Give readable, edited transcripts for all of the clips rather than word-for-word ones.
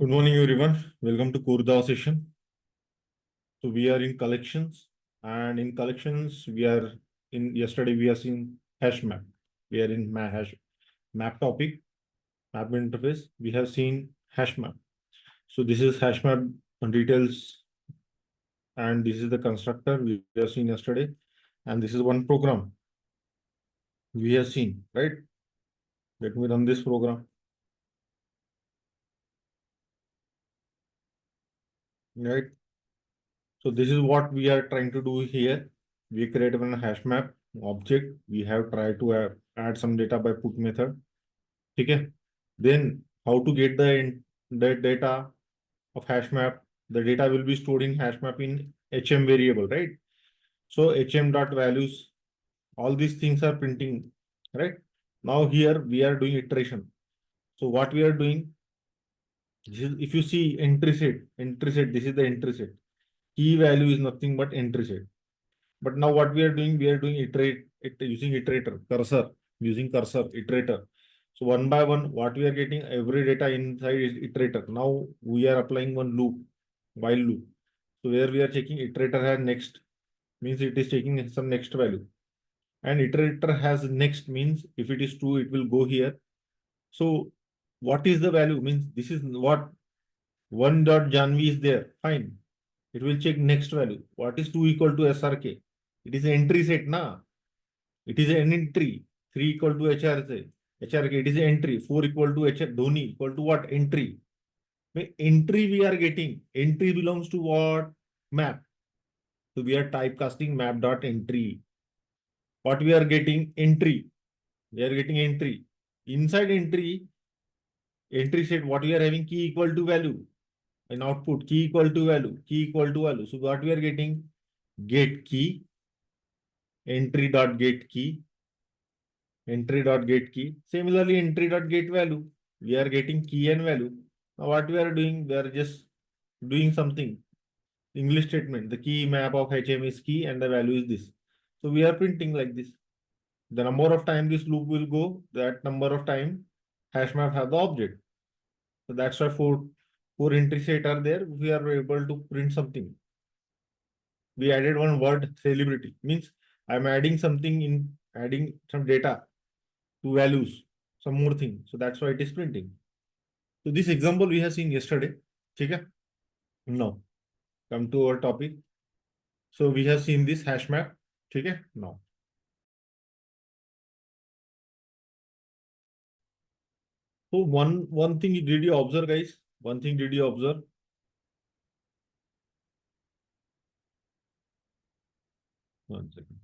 Good morning, everyone. Welcome to Kurda session. So we are in collections, and in collections we are in. Yesterday we are seeing hash map. We are in hash map topic, map interface. We have seen hash map. So this is hash map details, and this is the constructor we have seen yesterday, and this is one program we have seen. Right? Let me run this program. Right. So this is what we are trying to do here. We create one hash map object. We have tried to add some data by put method. Okay. Then how to get the data of hash map? The data will be stored in hash map in HM variable, right? So HM dot values, all these things are printing, right? Now here we are doing iteration. So what we are doing, this is, if you see entry set, this is the entry set. Key value is nothing but entry set. But now what we are doing using iterator, cursor, using cursor, iterator. So one by one, what we are getting, every data inside is iterator. Now we are applying one loop, while loop. So where we are checking iterator has next, means it is taking some next value. And iterator has next means if it is true, it will go here. So what is the value? Means this is what 1 dot Janvi is there. Fine. It will check next value. What is 2 equal to SRK? It is an entry set, na? It is an entry. 3 equal to HRK. It is an entry. 4 equal to HR. Dhoni equal to what? Entry. Entry we are getting. Entry belongs to what? Map. So we are typecasting map dot entry. What we are getting? Entry. We are getting entry. Inside entry set, what we are having? Key equal to value. In output, key equal to value. Key equal to value. So what we are getting? Get key. Entry dot get key. Entry dot get key. Similarly, entry dot get value. We are getting key and value. Now what we are doing? We are just doing something. English statement. The key map of HM is key and the value is this. So we are printing like this. The number of time this loop will go, that number of time hash map have the object. So that's why four entry set are there. We are able to print something. We added one word celebrity. Means I'm adding something in adding some data to values, some more thing. So that's why it is printing. So this example we have seen yesterday. Okay? Now, come to our topic. So we have seen this hash map. Okay? Now. So one thing did you observe, guys? One thing did you observe? One second.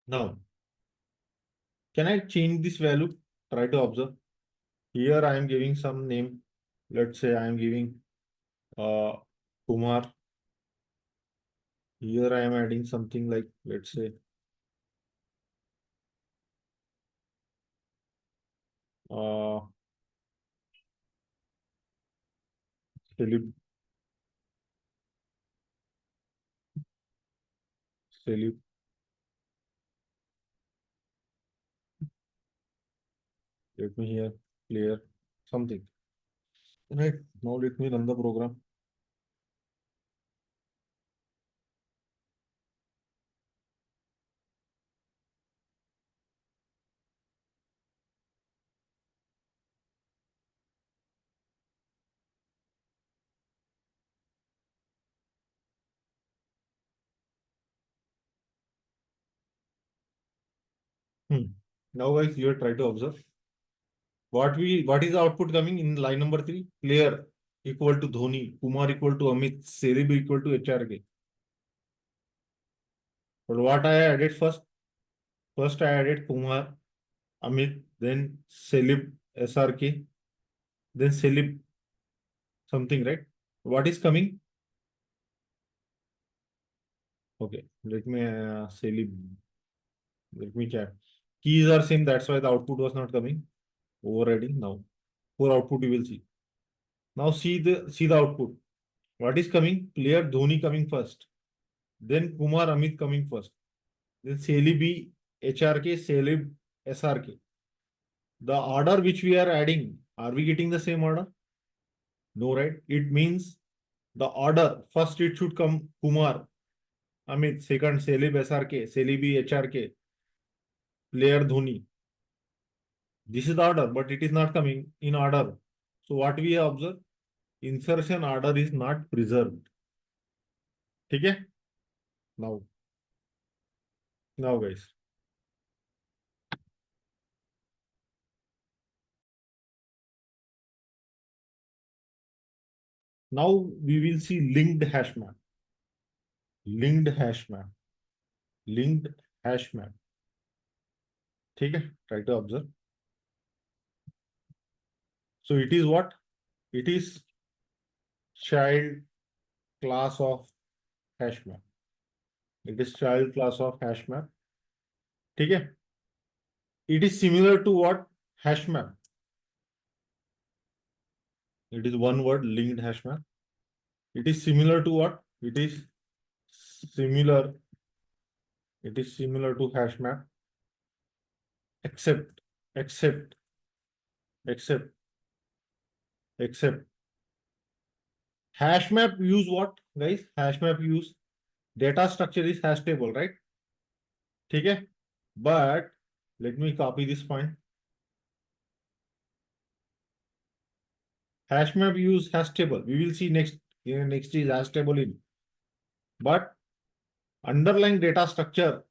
Now, can I change this value? Try to observe. Here I am giving some name. Let's say I am giving uh, Kumar. Here I am adding something like, let's say, uh, celeb, celeb. Let me here clear something. Right. Now let me run the program. Now guys, you try to observe. What is the output coming in line number 3? Player equal to Dhoni, Kumar equal to Amit, Celeb equal to HRK. But what I added first? First I added Kumar, Amit, then Celeb SRK, then Celeb something, right? What is coming? Okay, let me let me check. Keys are same, that's why the output was not coming. Overriding now. For output you will see. Now see the output. What is coming? Player Dhoni coming first. Then Kumar Amit coming first. Then Celebi HRK, Celeb SRK. The order which we are adding, are we getting the same order? No, right? It means the order, first it should come Kumar Amit, second Celeb SRK, Celebi HRK, player Dhoni. This is the order, but it is not coming in order. So what we have observed? Insertion order is not preserved. Okay? Now, guys. Now we will see linked hash map. Linked hash map. Linked hash map. Okay? Try to observe. So it is what? It is child class of hash map. It is child class of hash map. Okay? It is similar to what? Hash map. It is one word, linked hash map. It is similar to what? It is similar. It is similar to hash map. Except, except, except, except. Hash map use what, guys? Hash map use data structure is hash table, right? Okay? But let me copy this point. Hash map use hash table. We will see next. Next is hash table in. But underlying data structure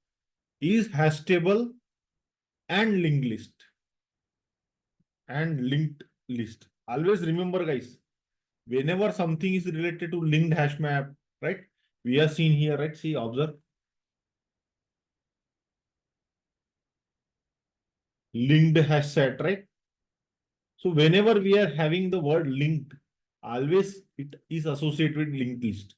is hash table and linked list. And linked list. Always remember, guys, whenever something is related to linked hash map, right? We are seen here, right? See, observe. Linked hash set, right? So whenever we are having the word linked, always it is associated with linked list.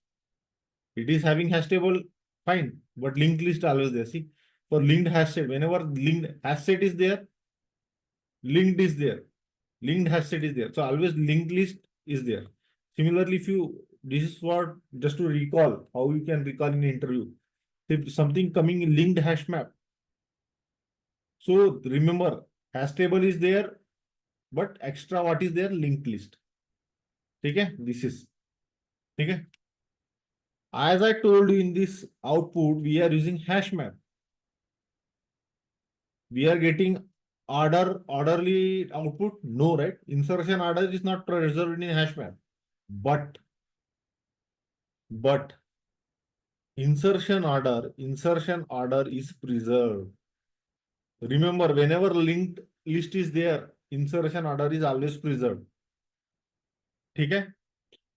It is having hash table, fine, but linked list always there. See, for linked hash set, whenever linked hash set is there, linked is there, linked hash set is there. So always linked list is there. Similarly, if you, this is what, just to recall, how you can recall in interview. If something coming in linked hash map. So remember, hash table is there, but extra what is there? Linked list. Okay, this is. Okay. As I told you in this output, we are using hash map. We are getting orderly output. No, right? Insertion order is not preserved in hash map. But insertion order is preserved. Remember, whenever linked list is there, insertion order is always preserved. Okay?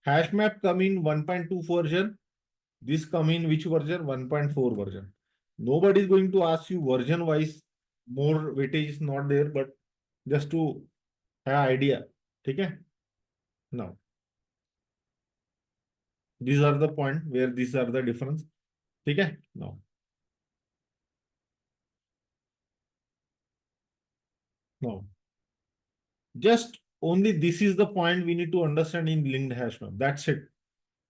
Hash map come in 1.2 version. This come in which version? 1.4 version. Nobody is going to ask you version wise. More weightage is not there, but just to have idea. Okay? Now, these are the point where these are the difference. Okay? Now, now, just only this is the point we need to understand in linked hash map. That's it.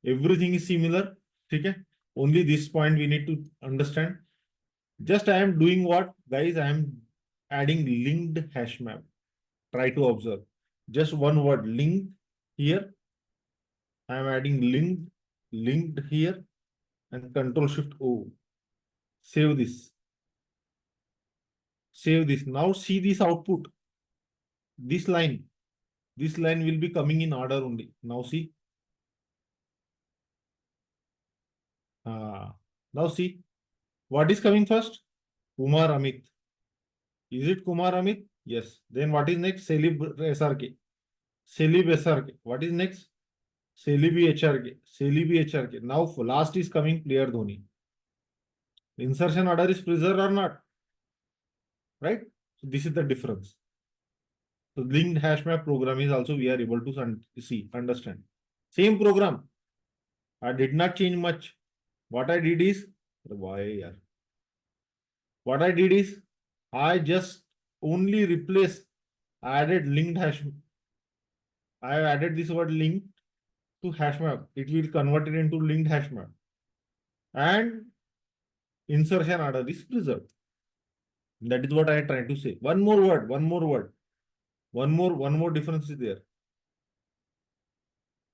Everything is similar. Okay? Only this point we need to understand. Just I am doing what, guys? I am adding linked hash map. Try to observe. Just one word, linked here. I am adding linked here, and Control Shift O. Save this. Save this. Now see this output. This line. This line will be coming in order only. Now see. Now see. What is coming first? Kumar Amit. Is it Kumar Amit? Yes. Then what is next? Celeb SRK. Celeb SRK. What is next? Celebi HRK. Celebi HRK. Now last is coming player Dhoni. Insertion order is preserved or not? Right? So this is the difference. So linked hash map program is also we are able to see, understand. Same program. I did not change much. What I did is, why, yaar? What I did is, I just only replaced, I added linked hash. I have added this word linked to hash map. It will convert it into linked hash map. And insertion order is preserved. That is what I try to say. One more word, one more word, one more difference is there.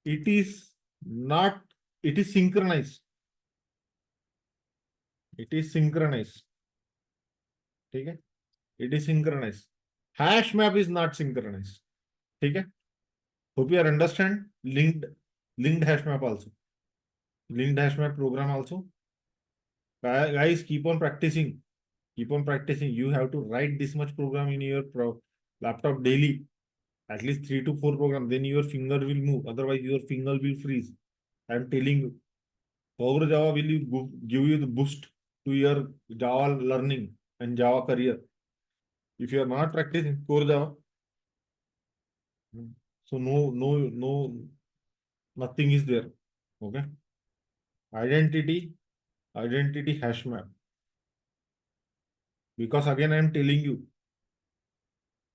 It is not, it is synchronized. It is synchronized. Okay? It is synchronized. Hash map is not synchronized. Okay? Hope you understand linked hash map also. Linked hash map program also. Guys, keep on practicing. Keep on practicing. You have to write this much program in your laptop daily. At least 3 to 4 programs. Then your finger will move. Otherwise, your finger will freeze. I am telling you. Power Java will give you the boost to your Java learning and Java career. If you are not practicing core Java, so nothing is there. Okay. Identity hash map. Because again, I am telling you,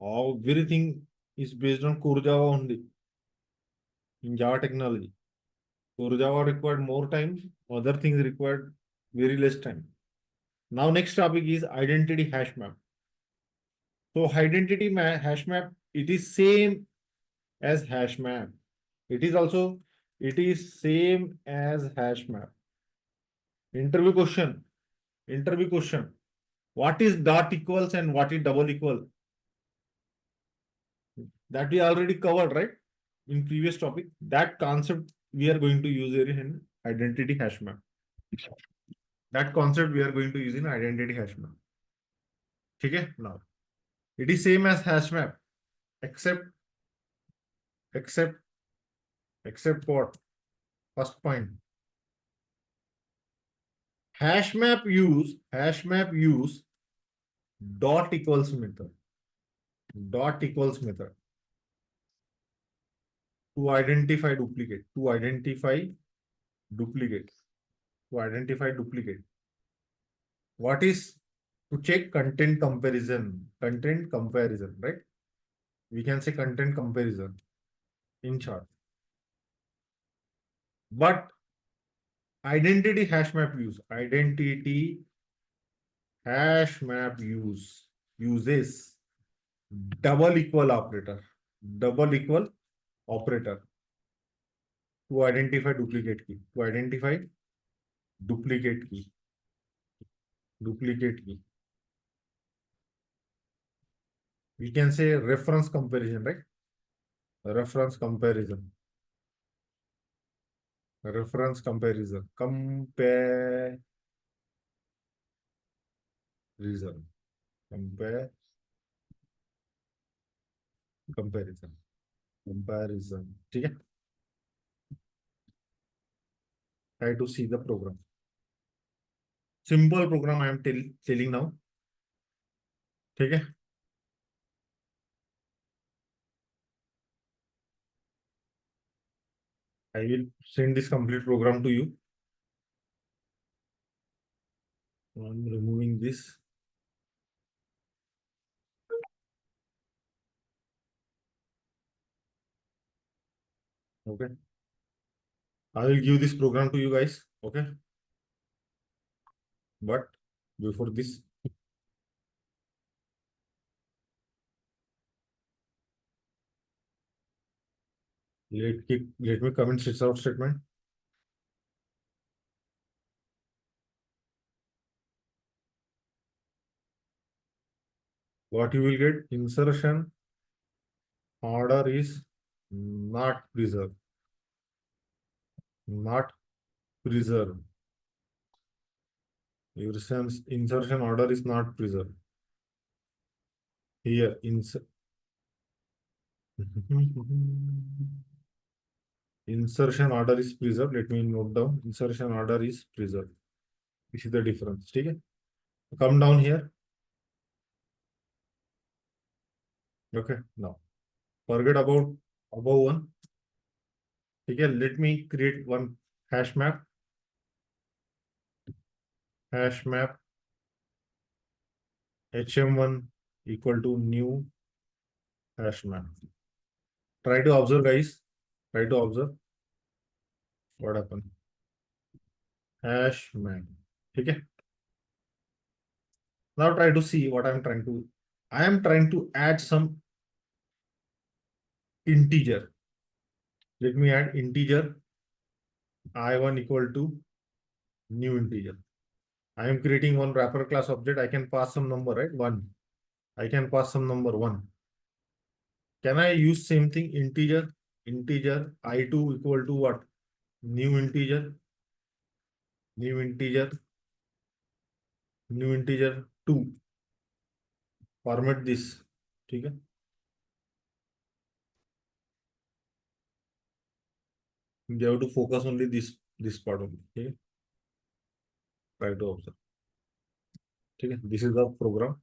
everything is based on core Java only in Java technology. Core Java required more time, other things required very less time. Now, next topic is identity hash map. So, hash map, it is same as hash map. It is same as hash map. Interview question. Interview question. What is dot equals and what is double equal? That we already covered, right? In previous topic. That concept we are going to use here in identity hash map. That concept we are going to use in identity hash map. Okay? Now, it is same as hash map, except, except, except what? First point. Hash map use dot equals method. Dot equals method to identify duplicate. To identify duplicate. To identify duplicate. What is to check content comparison? Content comparison, right? We can say content comparison in short. But identity hash map use. Identity hash map uses double equal operator. Double equal operator to identify duplicate key. To identify duplicate key. Duplicate key. We can say reference comparison, right? Reference comparison. Reference comparison. Comparison. Compare. Comparison. Comparison. Okay. Try to see the program. Simple program I am telling now. Okay. I will send this complete program to you. I'm removing this. Okay. I will give this program to you guys. Okay. But before this, let me comment sys out statement. What you will get, insertion order is not preserved. Not preserved. Your insertion order is not preserved. Here, insertion order is preserved. Let me note down. Insertion order is preserved. This is the difference. Okay. Come down here. Okay. Now, forget about above one. Okay. Let me create one hash map hm1 equal to new hash map. Try to observe, guys. Try to observe what happened. Hash map. Okay. Now try to see what I'm trying to. I am trying to add some integer. Let me add integer I1 equal to new integer. I am creating one wrapper class object. I can pass some number, right? 1. I can pass some number 1. Can I use same thing? Integer I2 equal to what? New integer, new integer, new integer 2. Format this. Okay. You have to focus only this part only. Okay. Try to observe. Okay. This is the program.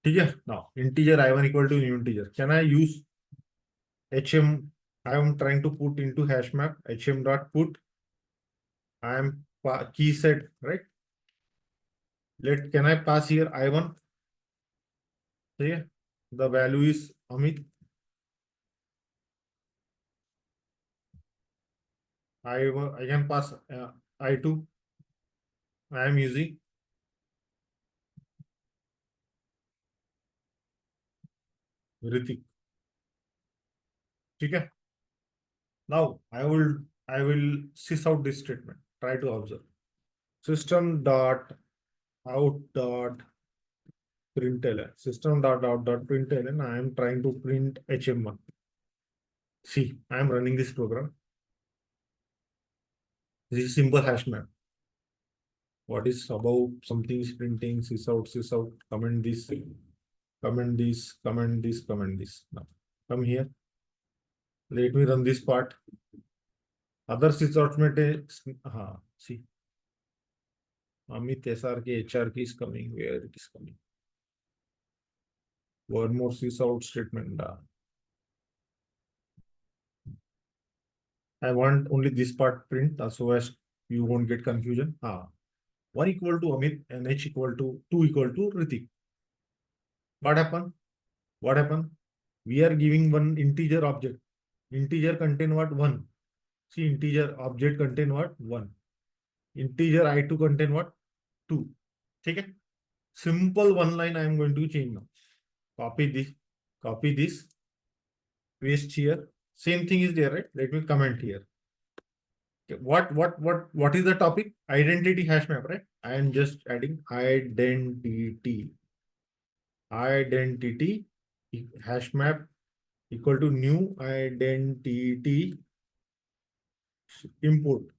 Okay. Now integer I1 equal to new integer. Can I use hm? I am trying to put into hash map hm dot put. I am key set, right? Can I pass here I1? Okay. The value is Amit. I can pass I2. I am using Ritik. Okay. Now I will sys out this statement. Try to observe. System dot out dot println. System dot out dot println. I am trying to print hm1. See, I am running this program. This is simple hash map. What is above something is printing, sys out, comment this, comment this, comment this, comment this. Now come here. Let me run this part. Other sys out see. Amit SRK HRK is coming. Where it is coming? One more sys out statement. I want only this part print so as you won't get confusion. 1 equal to Amit and H equal to 2 equal to Ritik. What happened? What happened? We are giving one integer object. Integer contain what? 1. See, integer object contain what? 1. Integer I2 contain what? 2. Okay? Simple one line I am going to change now. Copy this, paste here. Same thing is there, right? Let me comment here. Okay. What is the topic? Identity hash map, right? I am just adding identity hash map equal to new identity input.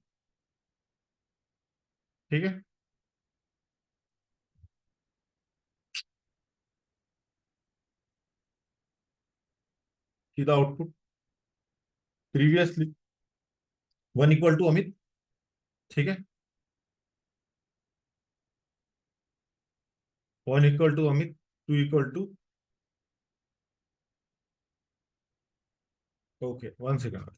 ठीक है? See the output. Previously 1 equal to Amit. ठीक है? 1 equal to Amit, 2 equal to. Okay, 1 second.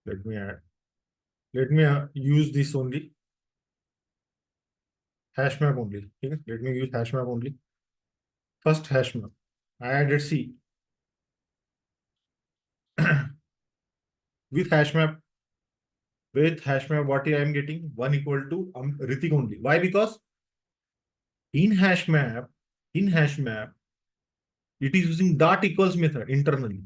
Let me add. Let me use this only. Hash map only. Okay? Let me use hash map only. First hash map. I added C. With hash map, what I am getting? 1 equal to Ritik only. Why? Because in hash map, it is using dot equals method internally.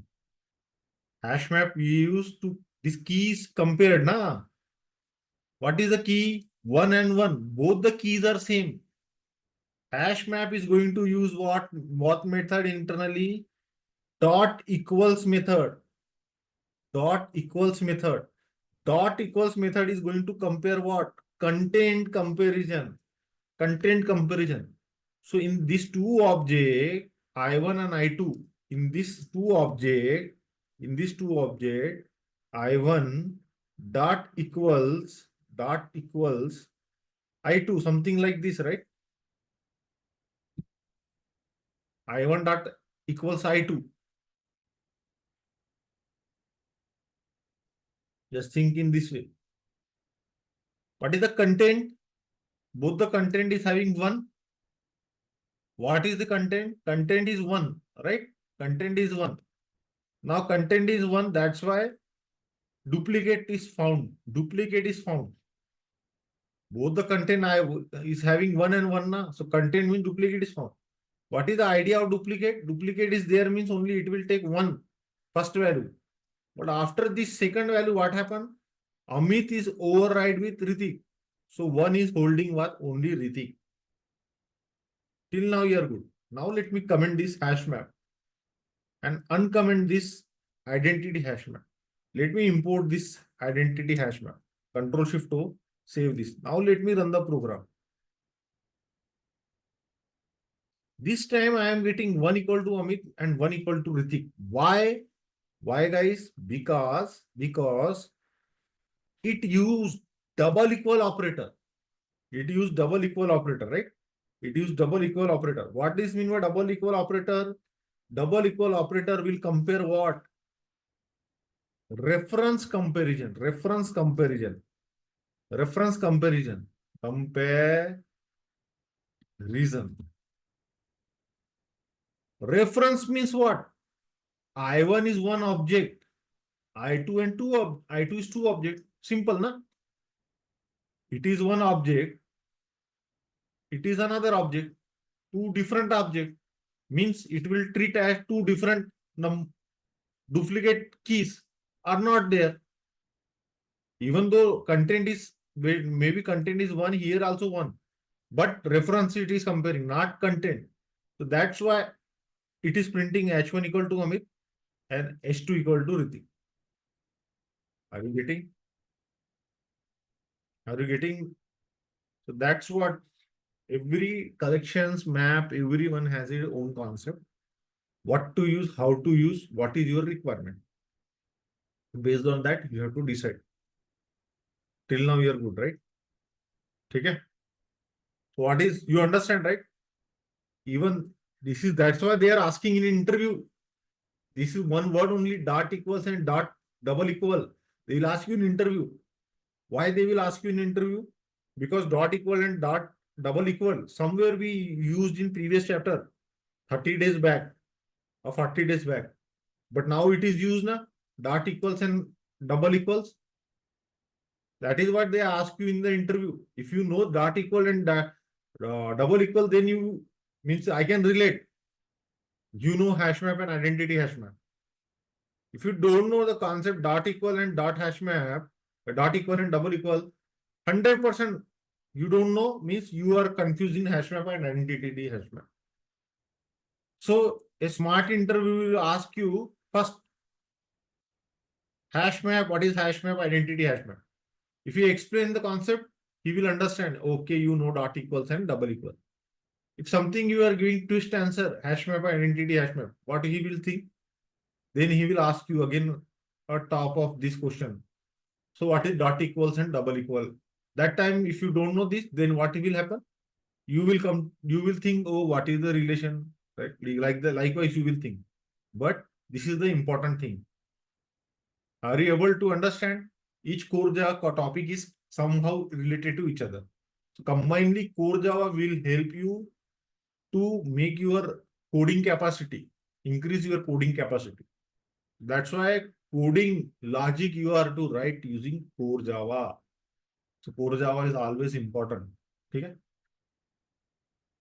Hash map we use to this keys compared, na? What is the key? 1 and 1. Both the keys are same. Hash map is going to use what method internally? Dot equals method. Dot equals method. Dot equals method is going to compare what? Content comparison. Content comparison. So in these two object, I1 and I2, in these two object, I1 dot equals I2, something like this, right? I1 dot equals I2. Just think in this way. What is the content? Both the content is having one. What is the content? Content is one, right? Content is one. Now content is one. That's why duplicate is found. Duplicate is found. Both the content is having one and one. Na? So content means duplicate is found. What is the idea of duplicate? Duplicate is there means only it will take one first value. But after this second value, what happened? Amit is override with Ritik. So one is holding what? Only Ritik. Till now you are good. Now let me comment this hash map and uncomment this identity hash map. Let me import this identity hash map. Control Shift O, save this. Now let me run the program. This time I am getting 1 equal to Amit and 1 equal to Ritik. Why? Why guys? Because it used double equal operator. It used double equal operator, right? It used double equal operator. What does mean by double equal operator? Double equal operator will compare what? Reference comparison. Reference comparison. Reference comparison. Compare reason. Reference means what? I1 is one object. I2 and I2 is two object. Simple, na? It is one object. It is another object. Two different object. Means it will treat as two different duplicate keys are not there. Even though content is, maybe content is one, here also one. But reference it is comparing, not content. So that's why it is printing H1 equal to Amit and H2 equal to Ritik. Are you getting? Are you getting? So that's what every collections map, everyone has its own concept. What to use, how to use, what is your requirement. Based on that, you have to decide. Till now, you're good, right? Okay. What is, you understand, right? Even this is, that's why they are asking in interview. This is one word only, dot equals and dot double equal. They will ask you in interview. Why they will ask you in interview? Because dot equal and dot double equal, somewhere we used in previous chapter, 30 days back or 40 days back. But now it is used na, dot equals and double equals. That is what they ask you in the interview. If you know dot equal and double equal, then you means I can relate. You know hash map and identity hash map. If you don't know the concept dot equal and dot hash map, dot equal and double equal, 100% you don't know means you are confusing hash map and identity hash map. So a smart interview will ask you first hash map, what is hash map, identity hash map. If you explain the concept, he will understand, okay, you know dot equals and double equal. If something you are giving twist answer, hash map, identity hash map, what he will think? Then he will ask you again on top of this question. So what is dot equals and double equal? That time, if you don't know this, then what will happen? You will think, oh, what is the relation? Right? Likewise, you will think. But this is the important thing. Are you able to understand? Each core Java topic is somehow related to each other. So combinedly, core Java will help you to make your coding capacity, increase your coding capacity. That's why coding logic you are to write using core Java. So core Java is always important. Okay?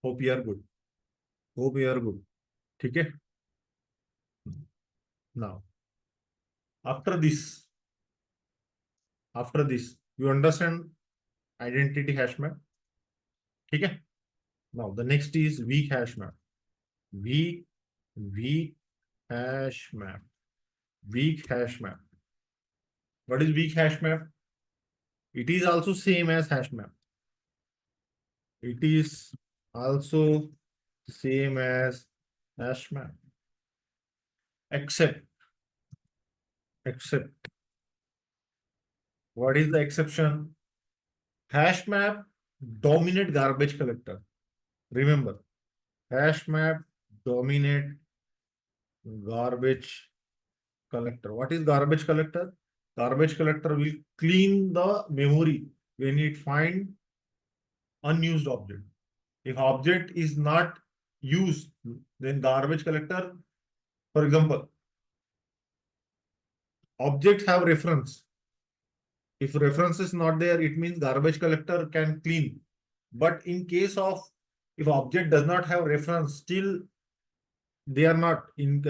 Hope you are good. Hope you are good. Okay? Now, after this, you understand identity hash map. Okay? Now, the next is weak hash map. Weak hash map. Weak hash map. What is weak hash map? It is also same as hash map. It is also same as hash map. Except what is the exception? Hash map dominate garbage collector. Remember, hash map dominate garbage collector. What is garbage collector? Garbage collector will clean the memory when it find unused object. If object is not used, then garbage collector, for example, objects have reference. If reference is not there, it means garbage collector can clean. But in case of if object does not have reference, still they are not in.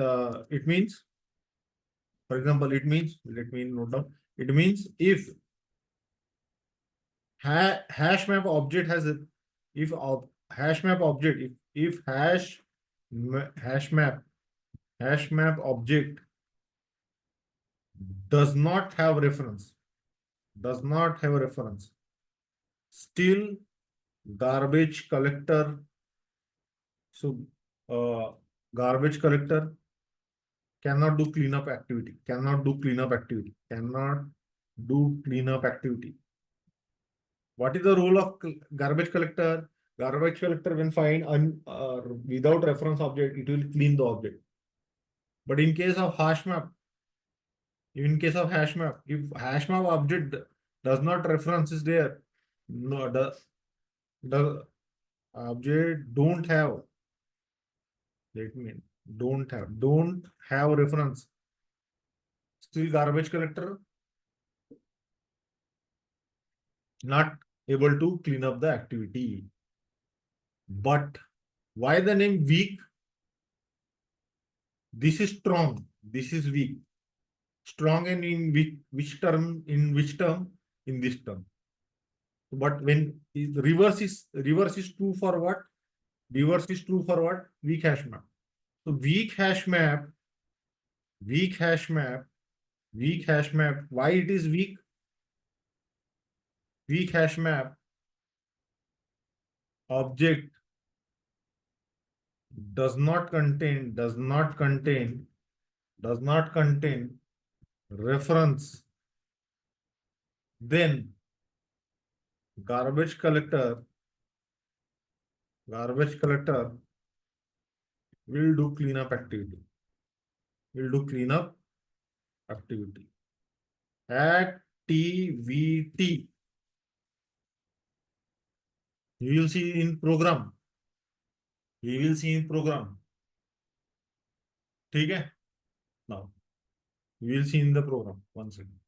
It means, for example, it means, let me note down. It means if hash map object has a, if hash map object, if hash map object does not have reference, does not have a reference, still garbage collector. So garbage collector cannot do cleanup activity, cannot do cleanup activity, cannot do cleanup activity. What is the role of garbage collector? Garbage collector when find without reference object, it will clean the object. But in case of hash map, in case of hash map, if hash map object does not reference is there, no, the object don't have, let me, don't have reference. Still garbage collector not able to clean up the activity. But why the name weak? This is strong. This is weak. Strong and in which term? In which term? In this term. But when reverse is true for what? Reverse is true for what? Weak hash map. So weak hash map, weak hash map, weak hash map. Why it is weak? Weak hash map object does not contain reference. Then garbage collector will do cleanup activity. Will do cleanup activity. Activity. You will see in program. You will see in program. Okay? Now, you will see in the program. One second.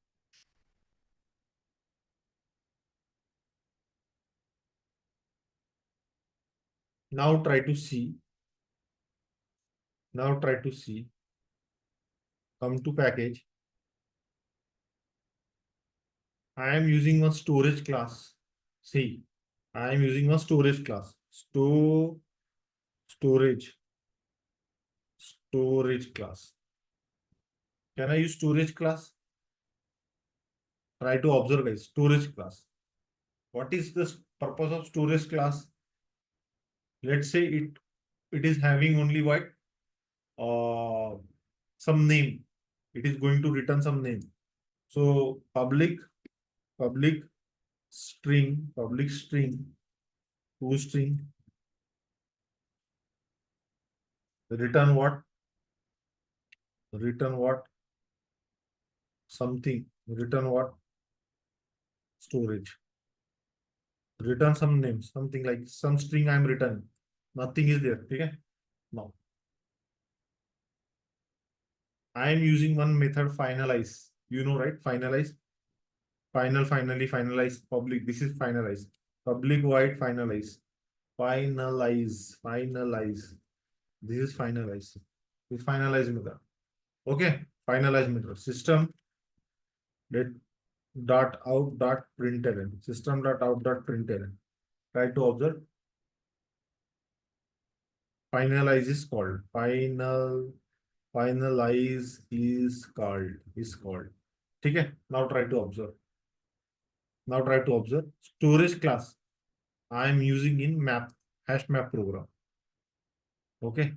Now try to see. Now try to see. Come to package. I am using one storage class. See, I am using one storage class. Storage class. Can I use storage class? Try to observe guys. Storage class. What is the purpose of storage class? Let's say it is having only what some name. It is going to return some name. So public string toString return what? Return what? Something. Return what? Storage. Return some name, something like some string I'm returning. Nothing is there. Okay. Now I am using one method finalize. You know, right? Finalize. Finally, finalize. Public. This is finalize. Public void finalize. Finalize. This is finalize. This finalize method. Okay. Finalize method. System dot out dot println. System dot out dot println. Try to observe. Finalize is called. Finalize is called. Okay. Now try to observe. Now try to observe. Storage class I am using in map hash map program. Okay.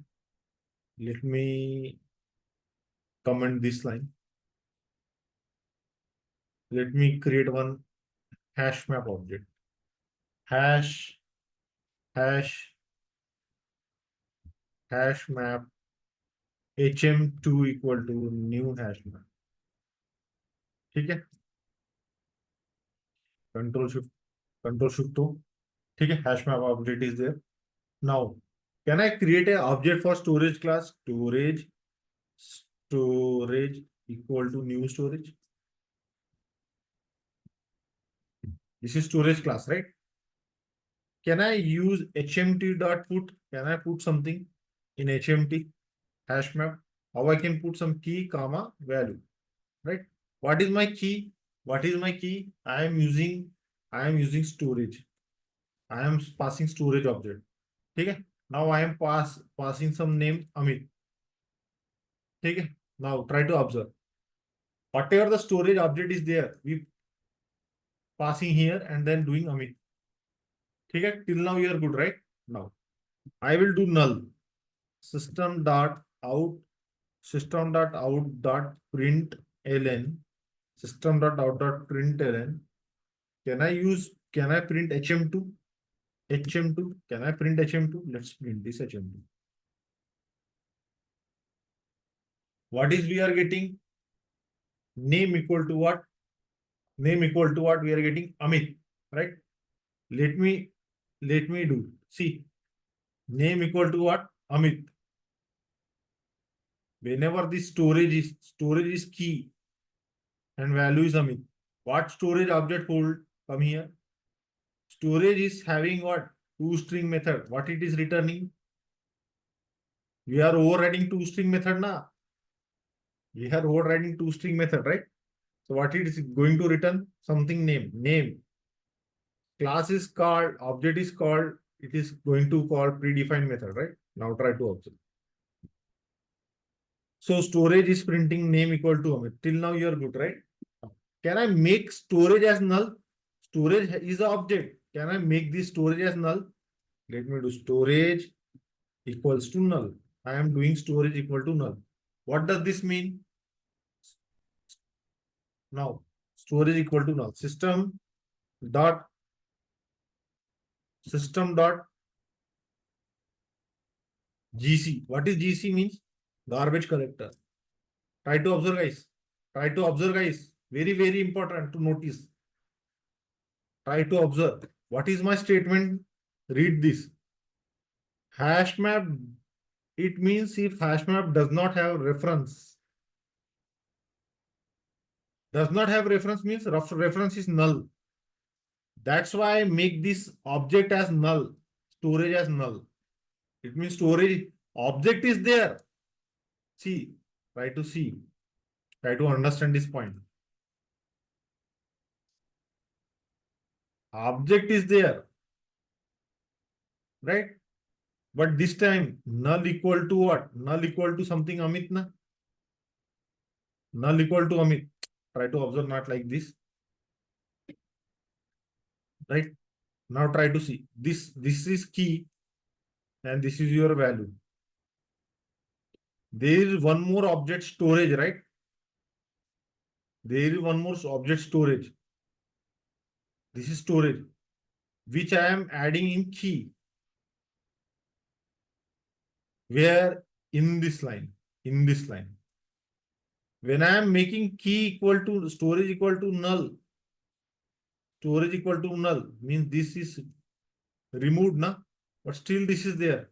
Let me comment this line. Let me create one hash map object. Hash map hm2 equal to new hash map. ठीक है, control shift तो, ठीक है, hash map update is there. Now can I create a object for storage class? Storage equal to new storage. This is storage class, right? Can I use hmt dot put? Can I put something in hmt hash map? How I can put some key comma value, right? What is my key? What is my key? I am using storage. I am passing storage object. ठीक है. Now I am passing some name Amit. ठीक है. Now try to observe. Whatever the storage object is there, we passing here and then doing Amit. ठीक है. Till now you are good, right? Now I will do null. System dot out system.out.println system.out.println. Can I print hm2? Can I print hm2? Let's print this hm2. What is we are getting? Name equal to what? Name equal to what? We are getting Amit, right? Let me do. See, name equal to what? Amit. Whenever this storage is key and value is Amit. What storage object hold? Come here. Storage is having what? ToString method. What it is returning? We are overriding ToString method now. We are overriding ToString method, right? So what it is going to return? Something name. Name. Class is called, object is called, it is going to call predefined method, right? Now try to observe. So storage is printing name equal to Amit. Till now you are good, right? Can I make storage as null? Storage is the object. Can I make this storage as null? Let me do storage equals to null. I am doing storage equal to null. What does this mean? Now, storage equal to null. Dot system dot gc. What is gc means? Garbage collector. Try to observe, guys. Try to observe, guys. Very, very important to notice. Try to observe. What is my statement? Read this. Hash map. It means if hash map does not have reference. Does not have reference means reference is null. That's why I make this object as null, storage as null. It means storage object is there. See, try to see, try to understand this point. Object is there, right? But this time null equal to what? Null equal to something Amit na? Null equal to Amit. Try to observe not like this, right? Now try to see this is key and this is your value. There is one more object storage, right? There is one more object storage. This is storage, which I am adding in key. Where? In this line. In this line. When I am making key equal to storage equal to null, storage equal to null means this is removed, na? But still this is there.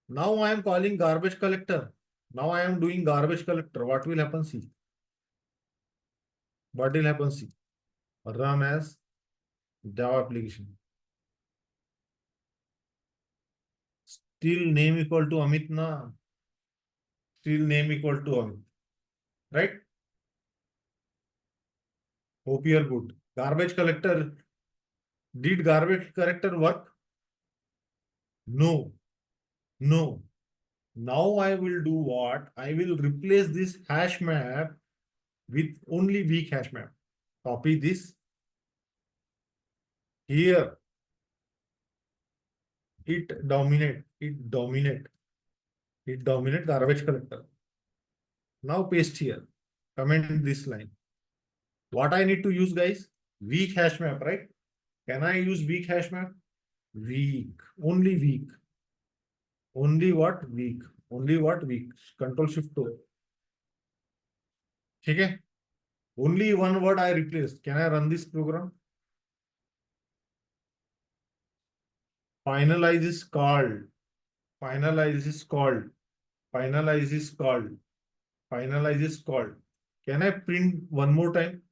Now I am calling garbage collector. Now I am doing garbage collector. What will happen? See. What will happen? See. Run as Java application. Still name equal to Amit na. Still name equal to Amit. Right? Hope you are good. Garbage collector. Did garbage collector work? No. No. Now I will do what? I will replace this hash map with only weak hash map. Copy this. Here. It dominate garbage collector. Now paste here. Comment this line. What I need to use, guys? Weak hash map, right? Can I use weak hash map? Weak. Only weak. Only what? Weak. Only what? Weak. Control Shift O. ठीक है? Only one word I replaced. Can I run this program? Finalize is called. Finalize is called. Finalize is called. Finalize is called. Can I print one more time?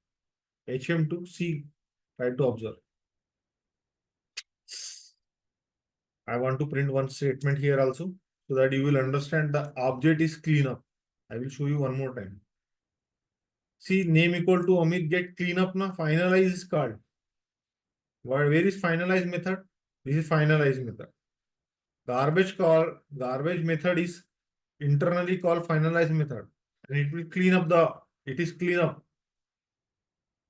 HM2, see, try to observe. I want to print one statement here also so that you will understand the object is clean up. I will show you one more time. See, name equal to Amit get clean up now. Finalize is called. Where is finalize method? This is finalize method. Garbage method is internally called finalize method. And it will clean up it is clean up.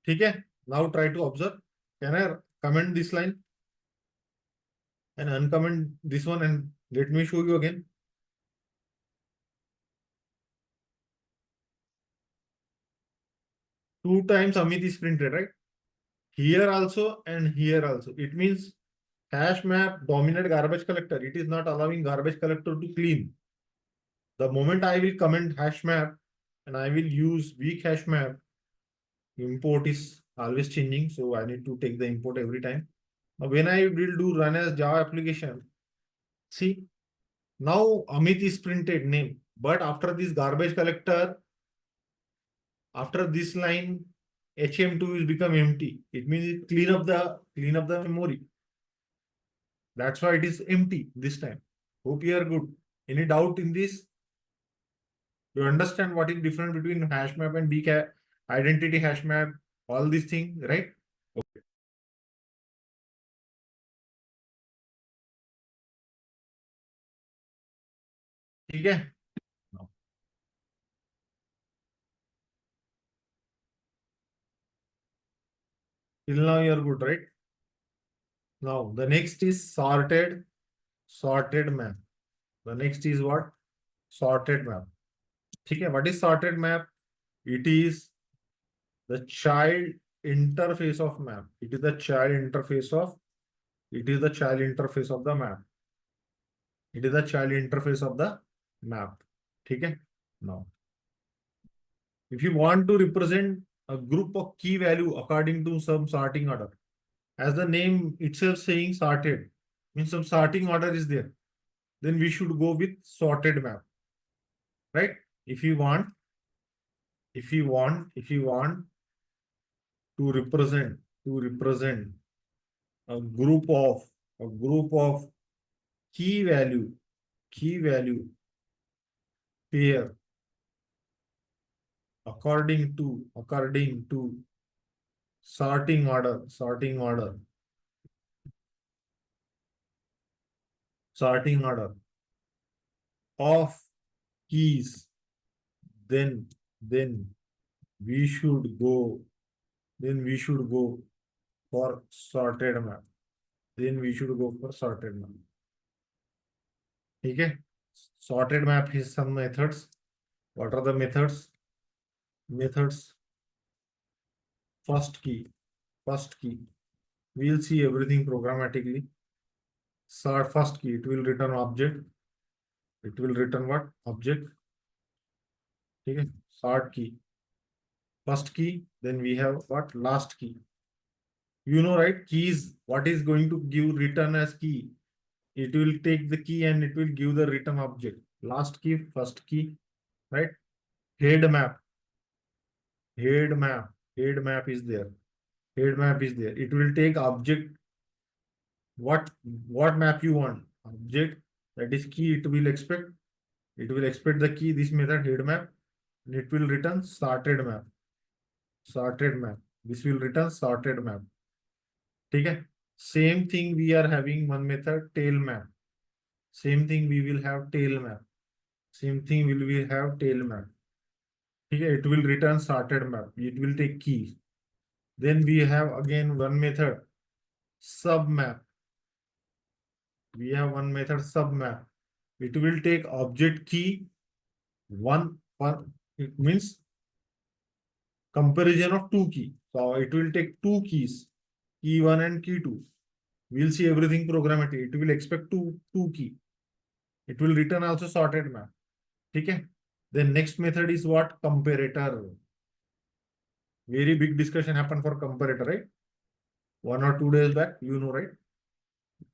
Okay? Now try to observe. Can I comment this line and uncomment this one and let me show you again. Two times Amit is printed, right? Here also and here also. It means hash map dominate garbage collector. It is not allowing garbage collector to clean. The moment I will comment hash map and I will use weak hash map, import is always changing. So I need to take the import every time. Now when I will do run as Java application, see, now Amit is printed name. But after this garbage collector, after this line, HM2 will become empty. It means it clean up the memory. That's why it is empty this time. Hope you are good. Any doubt in this? You understand what is different between hash map and identity hash map, all these things, right? Okay. Okay. Now, till now you are good, right? Now the next is sorted map. The next is what? Sorted map. Okay, what is sorted map? It is the child interface of map. It is the child interface of the map. It is the child interface of the map. Okay. Now, if you want to represent a group of key value according to some sorting order, as the name itself saying sorted, means some sorting order is there, then we should go with sorted map, right? If you want to represent a group of key value pair according to sorting order of keys, then we should go for sorted map. Okay. Sorted map has some methods. What are the methods? First key. We'll see everything programmatically. Sort first key, it will return object. It will return what? Object. Okay. Sort key. First key, then we have what? Last key. You know, right? Keys, what is going to give return as key? It will take the key and it will give the return object. Last key, first key, right? Head map. Head map is there. It will take object. What map you want? Object, that is key, it will expect. It will expect the key, this method head map, and it will return sorted map. This will return sorted map. Okay. Same thing we are having one method tail map. Same thing we will have tail map. Okay. It will return sorted map. It will take key. Then we have again one method sub map. Sub map. It will take object key one. It means comparison of two key. So it will take two keys, key 1 and key 2. We'll see everything programmatic. It will expect two key. It will return also sorted map. Okay. Then next method is what? Comparator. Very big discussion happened for comparator, right? 1 or 2 days back, right?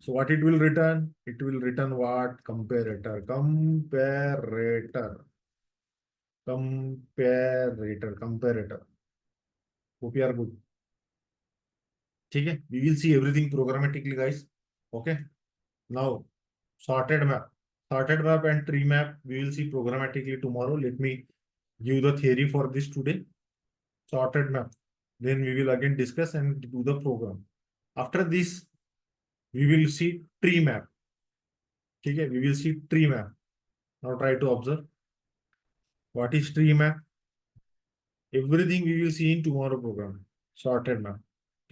So what it will return? It will return what? Comparator. Comparator. Comparator. Comparator. Hope you are good. Okay. We will see everything programmatically, guys. Okay. Now, sorted map. Sorted map and tree map, we will see programmatically tomorrow. Let me give the theory for this today. Sorted map. Then we will again discuss and do the program. After this, we will see tree map. Okay. We will see tree map. Now try to observe. What is tree map? Everything we will see in tomorrow program. Sorted map.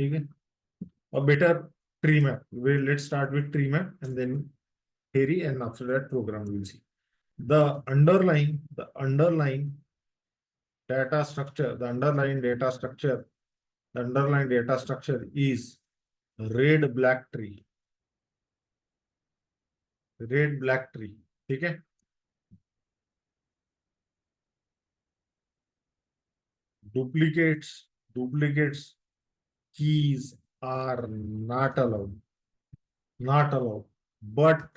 Okay. A better tree map. Let's start with tree map and then theory, and after that program we will see. The underlying data structure, the underlying data structure is red black tree. Red black tree. Okay. Duplicates keys are not allowed. Not allowed. But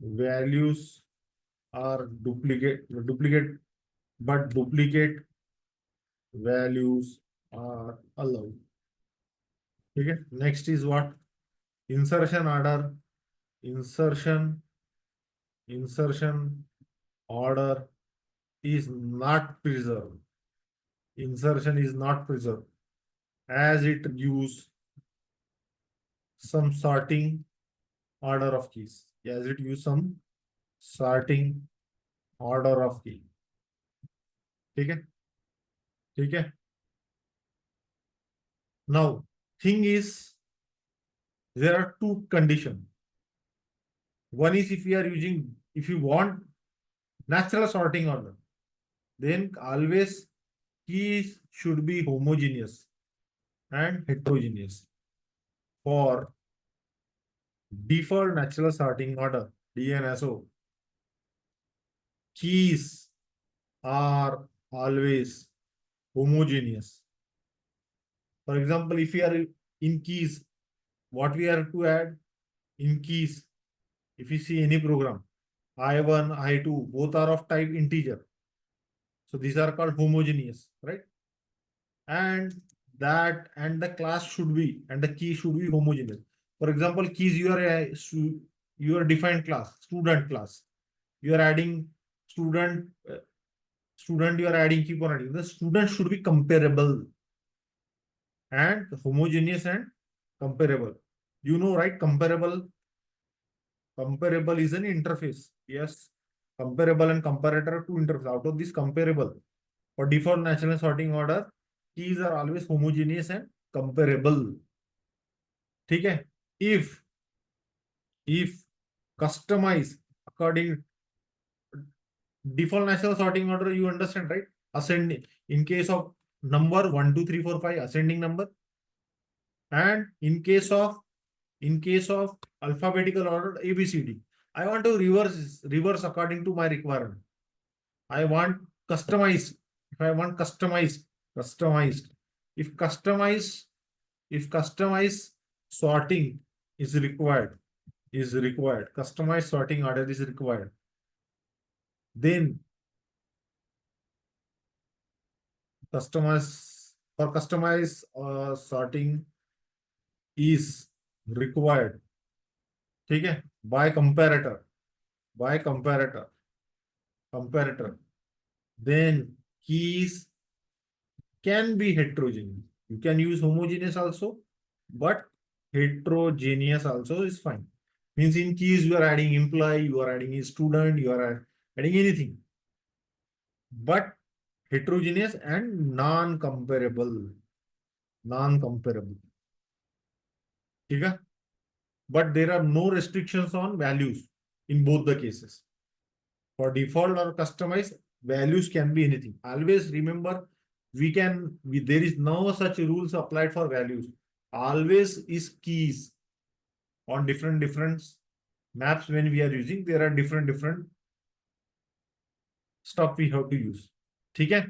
values are duplicate values are allowed. Okay. Next is what? Insertion order. Insertion order is not preserved. Insertion is not preserved as it gives some sorting order of keys. As it gives some sorting order of key. Okay. Okay. Now, thing is, there are two conditions. One is if you want natural sorting order, then always keys should be homogeneous and heterogeneous. For default natural sorting order, DNSO, keys are always homogeneous. For example, if we are in keys, what we are to add in keys, if you see any program, I1, I2, both are of type integer. So these are called homogeneous, right? And the class should be, and the key should be homogeneous. For example, keys, your defined class, student class. You are adding student, you are adding, keep on adding. The student should be comparable and homogeneous and comparable. Right? Comparable is an interface. Yes. Comparable and comparator, two interface. Out of this comparable, for default natural sorting order, keys are always homogeneous and comparable. Okay. If customize according default natural sorting order, you understand, right? Ascending, in case of number 1, 2, 3, 4, 5, ascending number. And in case of alphabetical order, ABCD. I want to reverse according to my requirement. I want customized. If I want customized. If customized sorting is required, customized sorting order is required, then customized sorting is required. Okay, by comparator. Then keys can be heterogeneous. You can use homogeneous also, but heterogeneous also is fine. Means in keys you are adding employee, you are adding a student, you are adding anything. But heterogeneous and non-comparable. Okay? But there are no restrictions on values in both the cases. For default or customized, values can be anything. Always remember, there is no such rules applied for values. Always is keys on different maps. When we are using, there are different stuff we have to use. Okay?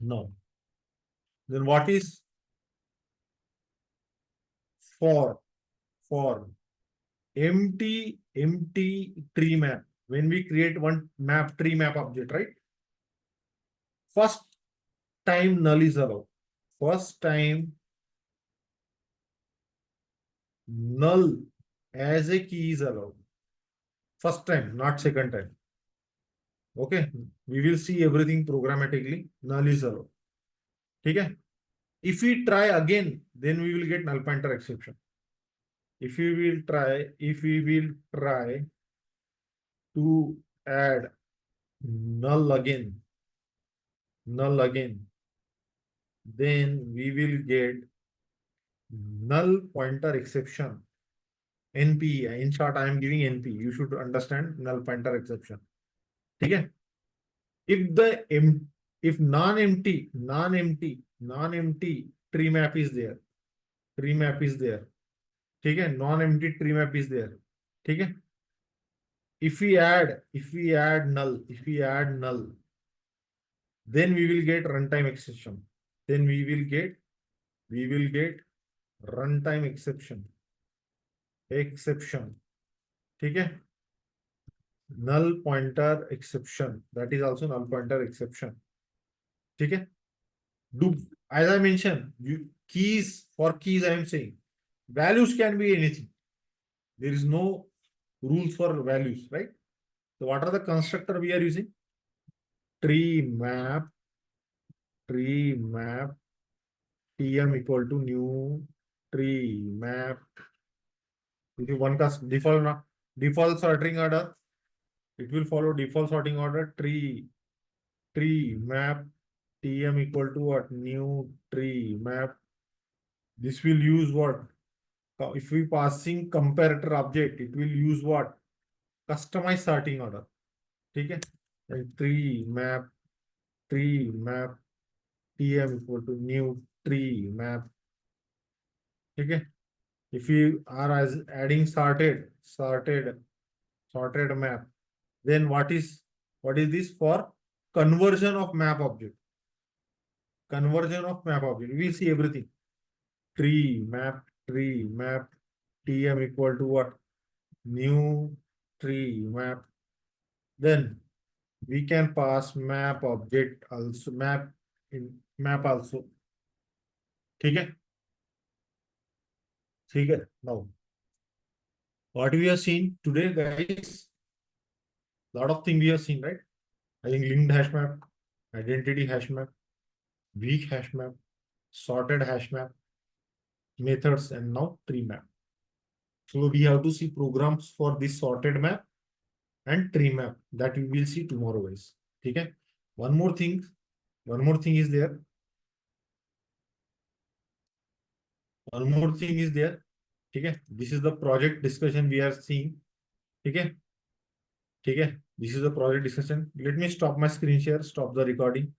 No. Then what is for? For empty tree map. When we create one map, tree map object, right? First time null is allowed. First time null as a key is allowed. First time, not second time. Okay. We will see everything programmatically. Null is allowed. Okay. If we try again, then we will get null pointer exception. If we will try to add null again, then we will get null pointer exception. NP. In short, I am giving NP. You should understand null pointer exception. Okay. If the if non-empty tree map is there, Okay, non-empty tree map is there. Okay. If we add null, then we will get runtime exception. Then we will get runtime exception. Okay. Null pointer exception. That is also null pointer exception. Okay. Do as I mentioned, keys for keys I am saying values can be anything. There is no rules for values, right? So what are the constructor we are using? Tree map tm equal to new tree map. If you one cast default sorting order, it will follow default sorting order. Tree map tm equal to what? New tree map. This will use what? If we passing comparator object, it will use what? Customized sorting order. Okay. And tree map tm equal to new tree map. Okay. If you are as adding sorted map, then what is this for? Conversion of map object. Conversion of map object. We will see everything. Tree map tm equal to what? New tree map. Then we can pass map object also, map also. Okay. Now what we have seen today, guys, lot of things we have seen, right? I think linked hash map, identity hash map, weak hash map, sorted hash map, methods, and now tree map. So we have to see programs for this sorted map and tree map that we will see tomorrow, guys. Okay. One more thing is there. Okay. This is the project discussion we are seeing. Okay. This is the project discussion. Let me stop my screen share, stop the recording.